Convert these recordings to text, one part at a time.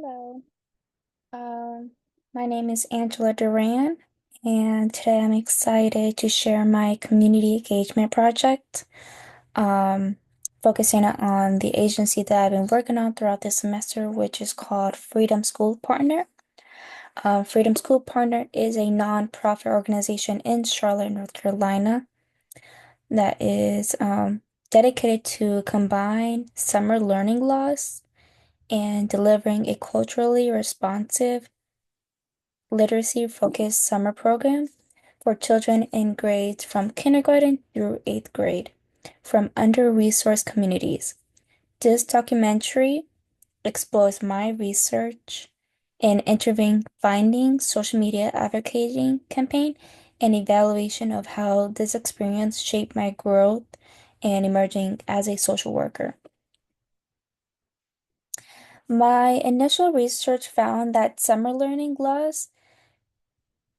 Hello. Um, my name is Angela Duran, and today I'm excited to share my community engagement project, um, focusing on the agency that I've been working on throughout this semester, which is called Freedom School Partner. Freedom School Partner is a nonprofit organization in Charlotte, North Carolina, that is dedicated to combine summer learning loss and delivering a culturally responsive literacy-focused summer program for children in grades from kindergarten through 8th grade from under-resourced communities. This documentary explores my research in interviewing findings, social media advocating campaign, and evaluation of how this experience shaped my growth and emerging as a social worker. My initial research found that summer learning loss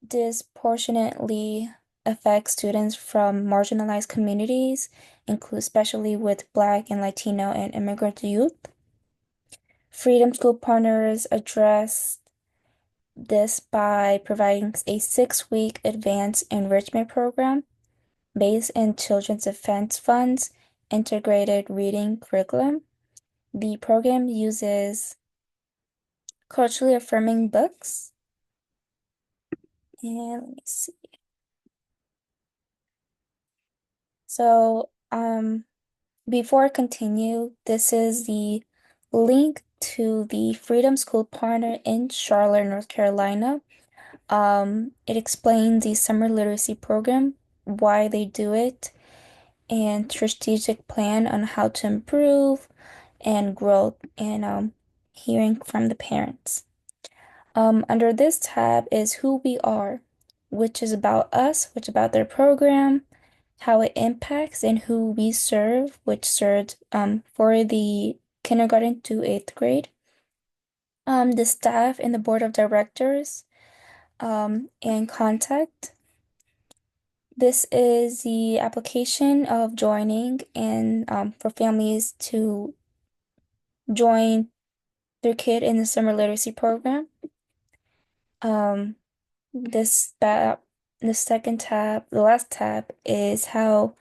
disproportionately affects students from marginalized communities, include especially with Black and Latino and immigrant youth. Freedom School Partners address this by providing a 6-week advanced enrichment program based in Children's Defense Fund's integrated reading curriculum. The program uses culturally affirming books. And let me see. So, before I continue, this is the link to the Freedom School Partner in Charlotte, North Carolina. It explains the summer literacy program, why they do it, and strategic plan on how to improve and growth and hearing from the parents. Under this tab is who we are, which is about us, which is about their program, how it impacts and who we serve, which serves for the kindergarten to 8th grade, the staff and the board of directors, and contact. This is the application of joining and for families to join their kid in the summer literacy program. Um, this tab, the second tab, the last tab is um,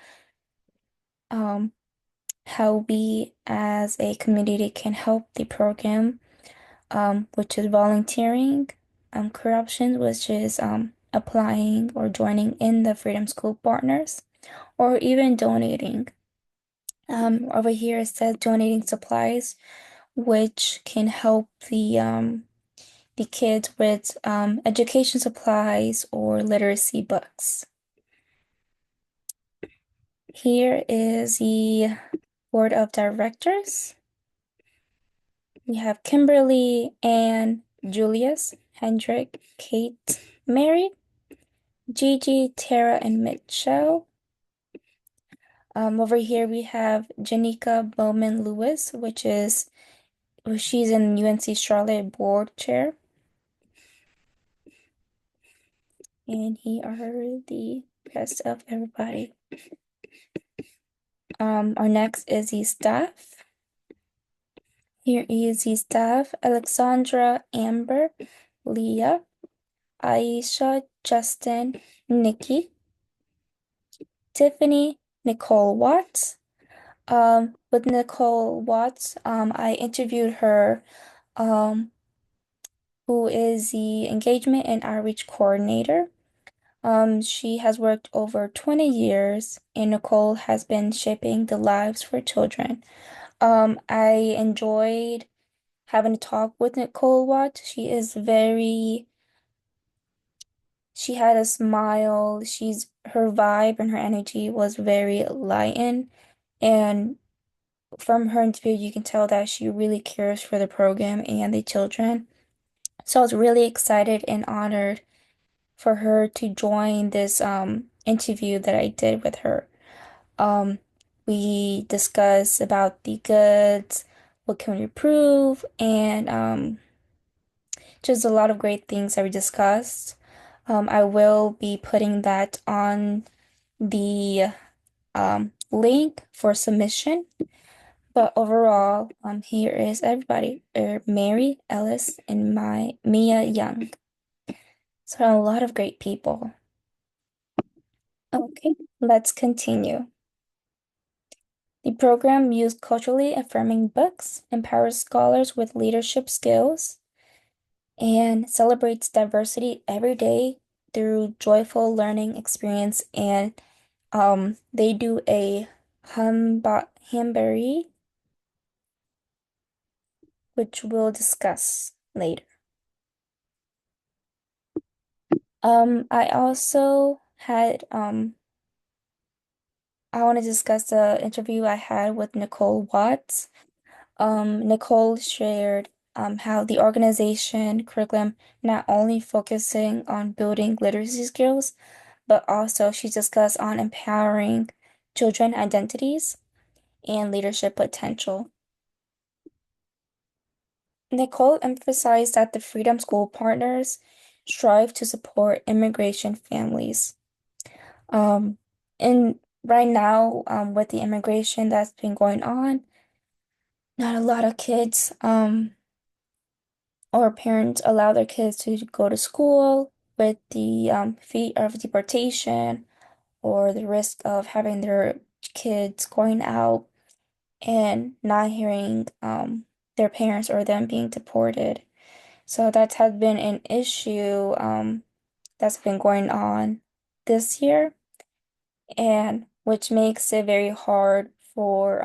how we as a community can help the program, which is volunteering, career options, which is applying or joining in the Freedom School Partners, or even donating. Over here it says donating supplies, which can help the kids with education supplies or literacy books. Here is the board of directors. We have Kimberly, Anne, Julius, Hendrik, Kate, Mary, Gigi, Tara, and Mitchell. Over here we have Janika Bowman Lewis, she's in UNC Charlotte board chair. And here are the rest of everybody. Our next is the staff. Here is the staff: Alexandra, Amber, Leah, Aisha, Justin, Nikki, Tiffany, Nicole Watts. With Nicole Watts, I interviewed her, um, who is the engagement and outreach coordinator. She has worked over 20 years, and Nicole has been shaping the lives for children. I enjoyed having a talk with Nicole Watts. She had a smile. Her vibe and her energy was very lightened. And from her interview, you can tell that she really cares for the program and the children. So I was really excited and honored for her to join this interview that I did with her. Um, we discussed about the goods, what can we improve, and just a lot of great things that we discussed. I will be putting that on the link for submission. But overall, here is everybody. Mary Ellis and my Mia Young. So a lot of great people. Okay, let's continue. The program used culturally affirming books, empowers scholars with leadership skills, and celebrates diversity every day through joyful learning experience. And they do a hamburger, which we'll discuss later. I also had I want to discuss the interview I had with Nicole Watts. Nicole shared how the organization curriculum not only focusing on building literacy skills, but also she discussed on empowering children identities and leadership potential. Nicole emphasized that the Freedom School partners strive to support immigration families. Um, and right now, with the immigration that's been going on, not a lot of kids, or parents allow their kids to go to school with the fear of deportation or the risk of having their kids going out and not hearing their parents or them being deported. So that has been an issue that's been going on this year, and which makes it very hard for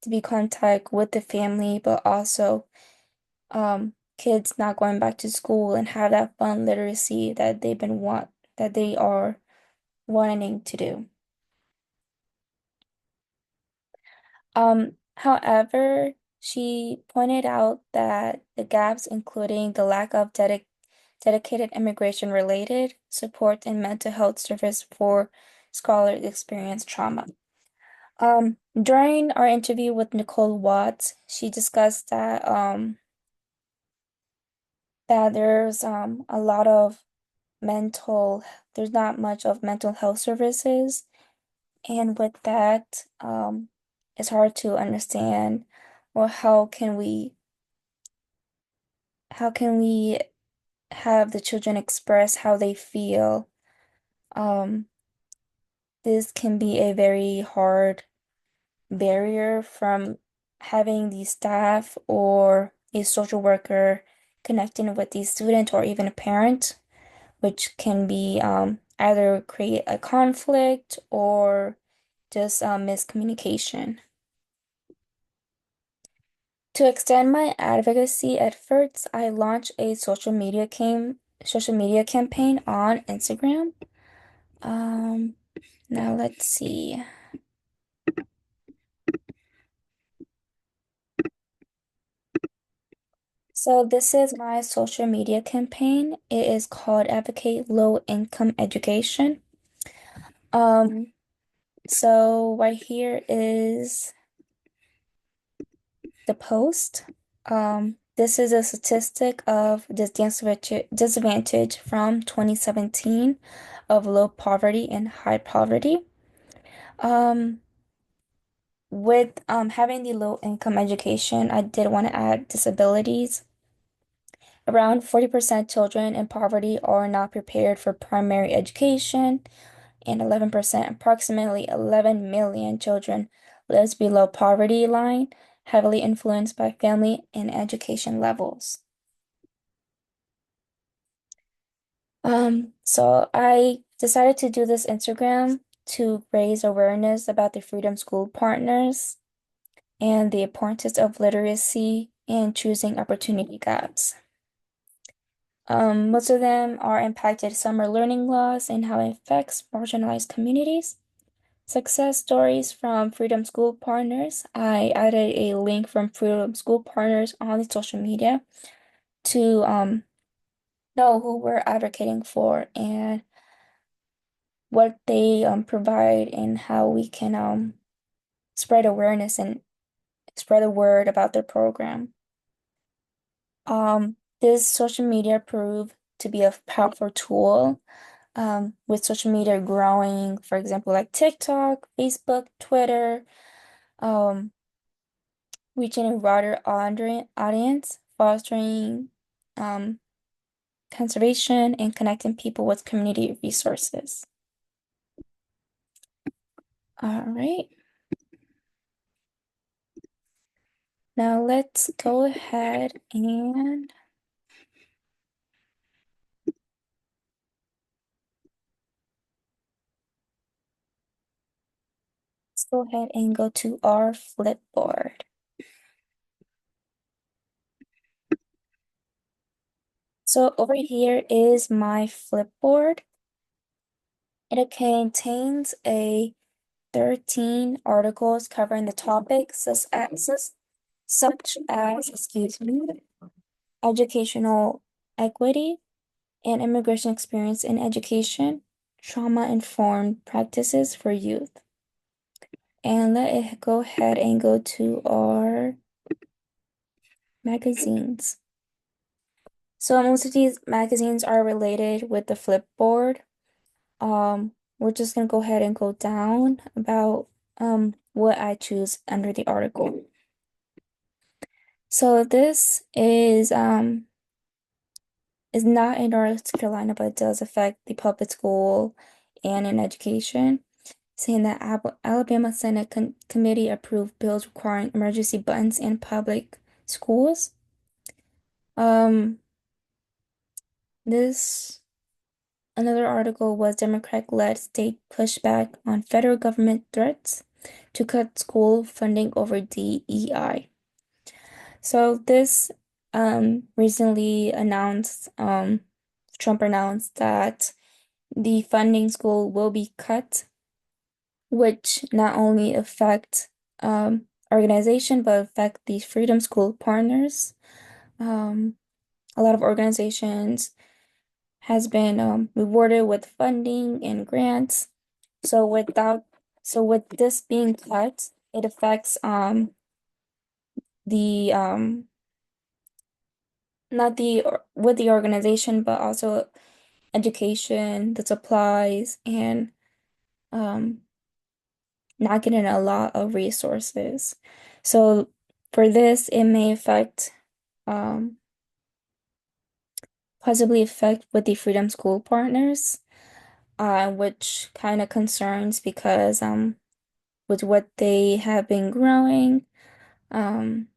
to be contact with the family, but also kids not going back to school and have that fun literacy that they are wanting to do. However, she pointed out that the gaps, including the lack of dedicated immigration-related support and mental health service for scholars experience trauma. During our interview with Nicole Watts, she discussed that a lot of there's not much of mental health services, and with that, it's hard to understand, well, how can we have the children express how they feel? Um, this can be a very hard barrier from having the staff or a social worker connecting with the student or even a parent, which can be either create a conflict or just miscommunication. To extend my advocacy efforts, I launched a social media campaign on Instagram. Um, Now let's see. So this is my social media campaign. It is called Advocate Low Income Education. Um, so right here is the post. This is a statistic of disadvantage from 2017 of low poverty and high poverty. Um, with having the low income education, I did want to add disabilities. Around 40% children in poverty are not prepared for primary education, and 11%, approximately 11 million children, lives below poverty line, heavily influenced by family and education levels. So I decided to do this Instagram to raise awareness about the Freedom School partners and the importance of literacy and choosing opportunity gaps. Most of them are impacted summer learning loss and how it affects marginalized communities. Success stories from Freedom School Partners. I added a link from Freedom School Partners on the social media to know who we're advocating for and what they provide and how we can spread awareness and spread the word about their program. This social media proved to be a powerful tool. With social media growing, for example, like TikTok, Facebook, Twitter, um, reaching a broader audience, fostering um, conservation, and connecting people with community resources. All right. Now let's go ahead and go to our Flipboard. So over here is my Flipboard. It contains a 13 articles covering the topics such as, excuse me, educational equity and immigration experience in education, trauma-informed practices for youth. And let it go ahead and go to our magazines. So most of these magazines are related with the Flipboard. We're just gonna go ahead and go down about what I choose under the article. So this is not in North Carolina, but it does affect the public school and in education, saying that Alabama Senate committee approved bills requiring emergency buttons in public schools. Um, this Another article was Democrat-led state pushback on federal government threats to cut school funding over DEI. So this recently announced Trump announced that the funding school will be cut, which not only affect organization but affect the Freedom School partners. Um, a lot of organizations has been rewarded with funding and grants. So with this being cut, it affects the not the with the organization, but also education, the supplies, and um not getting a lot of resources. So for this, it may affect um possibly affect with the Freedom School partners, which kind of concerns because with what they have been growing, um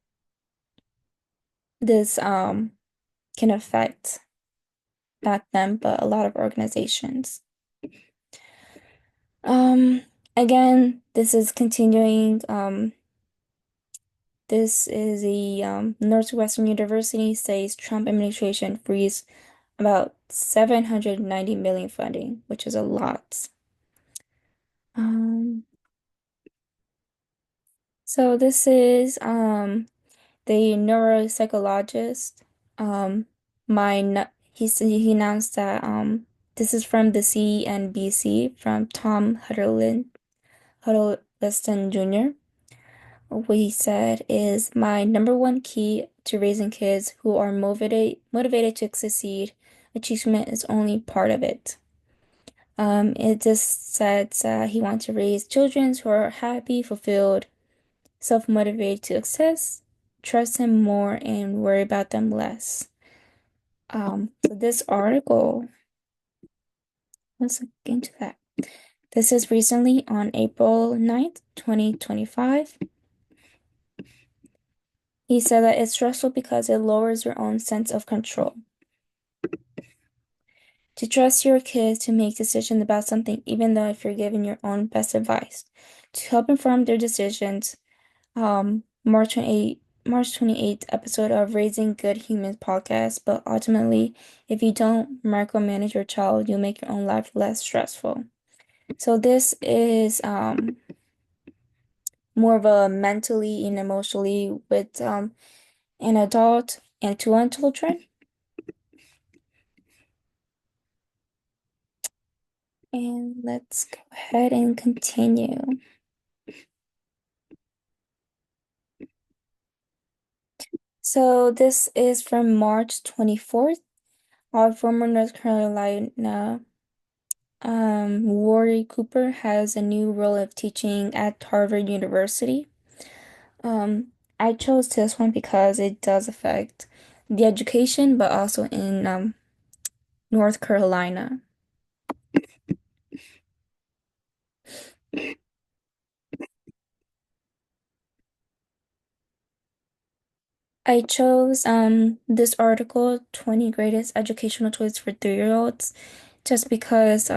this can affect not them, but a lot of organizations. Um, Again, this is continuing. This is a Northwestern University says Trump administration frees about 790 million funding, which is a lot. Um, so this is the neuropsychologist. He announced that this is from the CNBC from Tom Huddleston Jr. What he said is my number one key to raising kids who are motivated to succeed. Achievement is only part of it. It just said he wants to raise children who are happy, fulfilled, self-motivated to success, trust him more, and worry about them less. So this article, let's look into that. This is recently on April 9th, 2025. He said that it's stressful because it lowers your own sense of control. To trust your kids to make decisions about something, even though if you're giving your own best advice. To help inform their decisions, March 28th episode of Raising Good Humans podcast, but ultimately, if you don't micromanage your child, you'll make your own life less stressful. So this is more of a mentally and emotionally with an adult and two children. And let's go ahead and continue. So this is from March 24th. Our former North Carolina Rory Cooper has a new role of teaching at Harvard University. Um, I chose this one because it does affect the education, but also in North Carolina. I chose this article, 20 Greatest Educational Tools for 3-year-olds, just because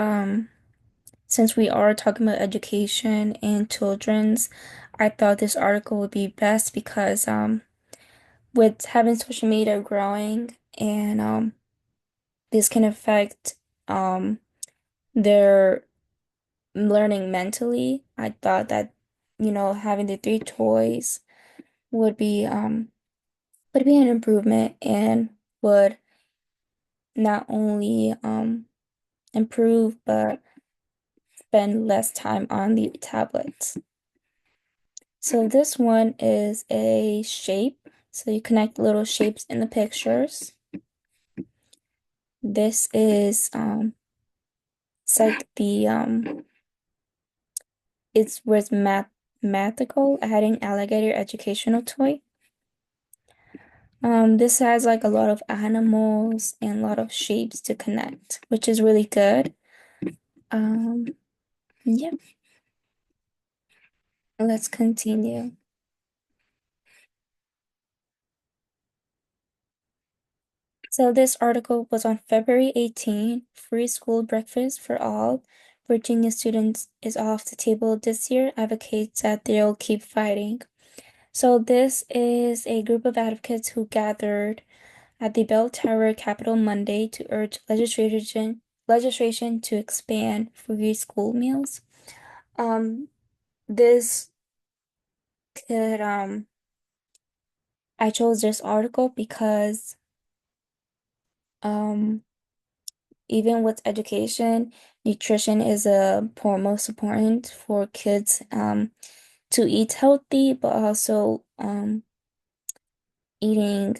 since we are talking about education and children's, I thought this article would be best because with having social media growing and this can affect um their learning mentally. I thought that, having the three toys would be an improvement and would not only improve but spend less time on the tablets. So this one is a shape. So you connect little shapes in the pictures. This is it's like the it's with mathematical adding alligator educational toy. This has like a lot of animals and a lot of shapes to connect, which is really good. Um, yeah, let's continue. So this article was on February 18, free school breakfast for all. Virginia students is off the table this year, advocates that they'll keep fighting. So this is a group of advocates who gathered at the Bell Tower Capitol Monday to urge legislation to expand free school meals. Um, this could I chose this article because um even with education, nutrition is a most important for kids to eat healthy, but also eating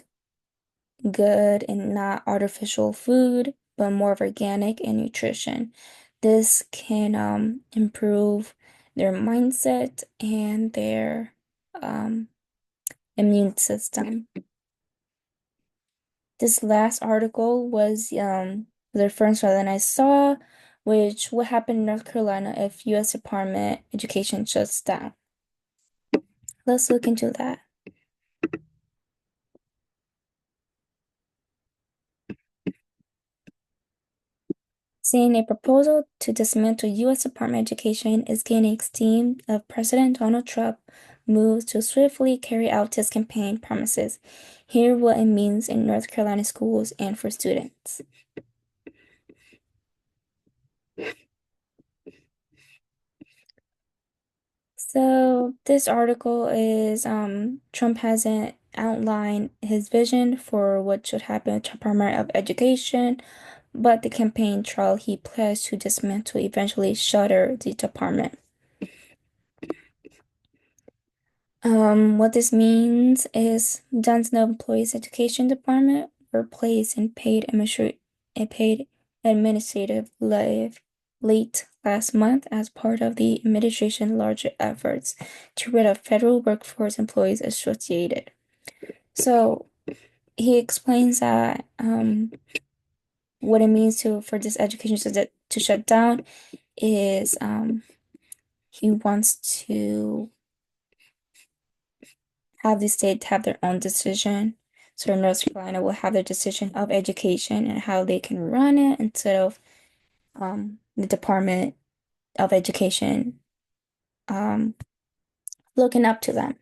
good and not artificial food, but more of organic and nutrition. This can improve their mindset and their um, immune system. This last article was the first one that I saw, which what happened in North Carolina if U.S. Department Education shuts down. Let's look into that. Seeing a proposal to dismantle U.S. Department of Education is gaining steam as President Donald Trump moves to swiftly carry out his campaign promises. Hear what it means in North Carolina schools and for students. So this article is Trump hasn't outlined his vision for what should happen with Department of Education, but the campaign trail he pledged to dismantle eventually shutter the department. What this means is Johnson Employees Education Department were placed in paid administrative leave late last month as part of the administration's larger efforts to rid of federal workforce employees associated. So he explains that what it means for this education to shut down is he wants to have the state have their own decision. So North Carolina will have their decision of education and how they can run it instead of the Department of Education um, looking up to them.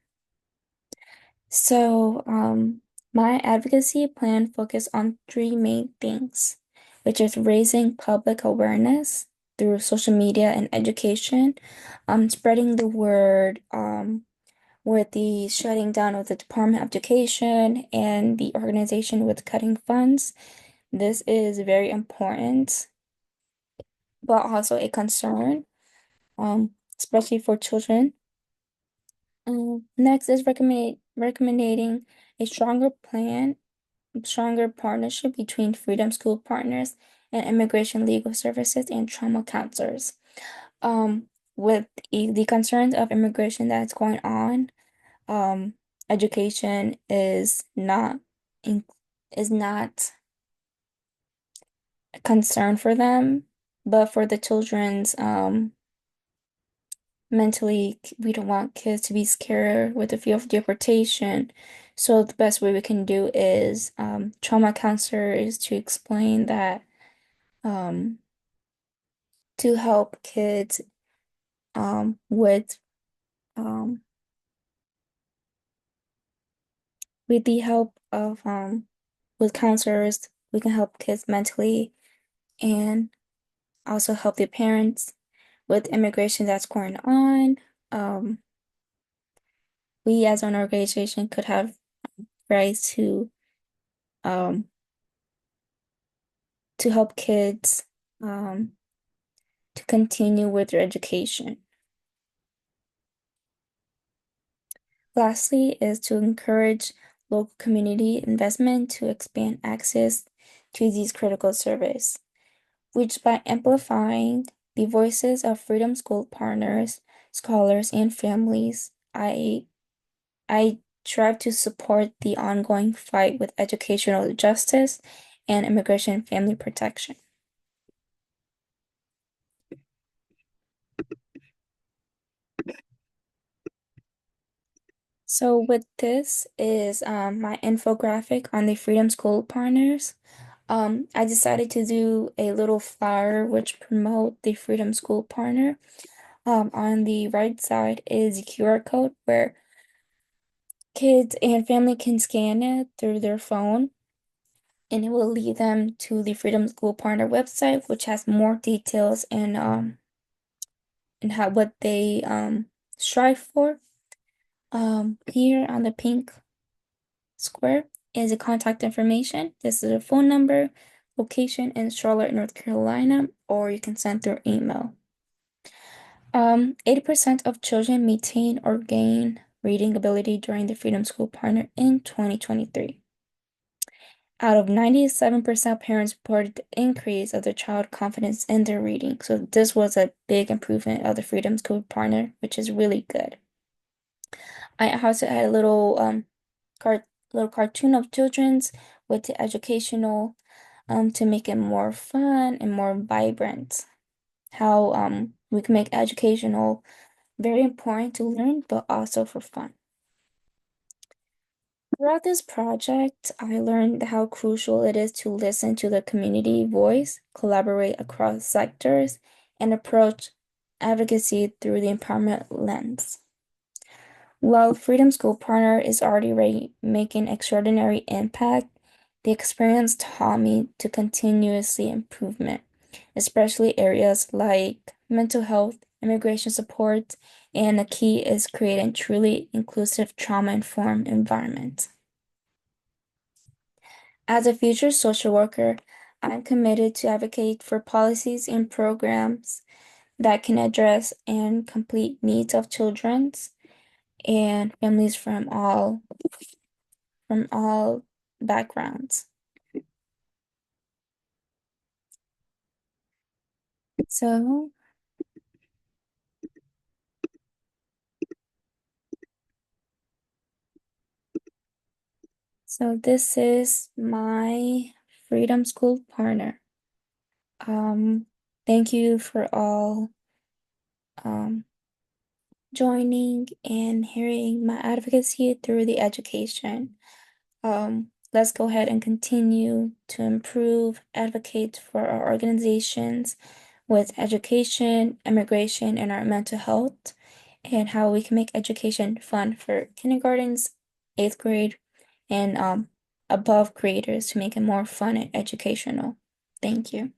So my advocacy plan focus on three main things, which is raising public awareness through social media and education, spreading the word with the shutting down of the Department of Education and the organization with cutting funds. This is very important, but also a concern, especially for children. Next is recommending a stronger partnership between Freedom School partners and immigration legal services and trauma counselors. With the concerns of immigration that's going on, education in, is not a concern for them, but for the children's mentally, we don't want kids to be scared with the fear of deportation. So the best way we can do is trauma counselors to explain that um, to help kids um, with um, with the help of with counselors, we can help kids mentally and also help their parents with immigration that's going on. Um, we as an organization could have rights um, to help kids um, to continue with their education. Lastly, is to encourage local community investment to expand access to these critical services, which by amplifying the voices of Freedom School partners, scholars, and families, I strive to support the ongoing fight with educational justice and immigration and family protection. So with this is my infographic on the Freedom School partners. I decided to do a little flyer which promote the Freedom School partner. On the right side is a QR code where kids and family can scan it through their phone, and it will lead them to the Freedom School partner website, which has more details and how what they strive for. Here on the pink square is the contact information. This is a phone number, location in Charlotte, North Carolina, or you can send through email. 80% of children maintain or gain reading ability during the Freedom School Partner in 2023. Out of 97% parents reported the increase of their child confidence in their reading. So this was a big improvement of the Freedom School Partner, which is really good. I also had a cart little cartoon of children's with the educational to make it more fun and more vibrant. How we can make educational very important to learn, but also for fun. Throughout this project, I learned how crucial it is to listen to the community voice, collaborate across sectors, and approach advocacy through the empowerment lens. While Freedom School Partner is already making extraordinary impact, the experience taught me to continuously improvement, especially areas like mental health, immigration support, and the key is creating truly inclusive trauma-informed environment. As a future social worker, I'm committed to advocate for policies and programs that can address and complete needs of children and families from all backgrounds. So, so this is my Freedom School partner. Um, thank you for all um, joining and hearing my advocacy through the education. Let's go ahead and continue to improve, advocate for our organizations with education, immigration, and our mental health, and how we can make education fun for kindergartens, eighth grade, and above graders to make it more fun and educational. Thank you.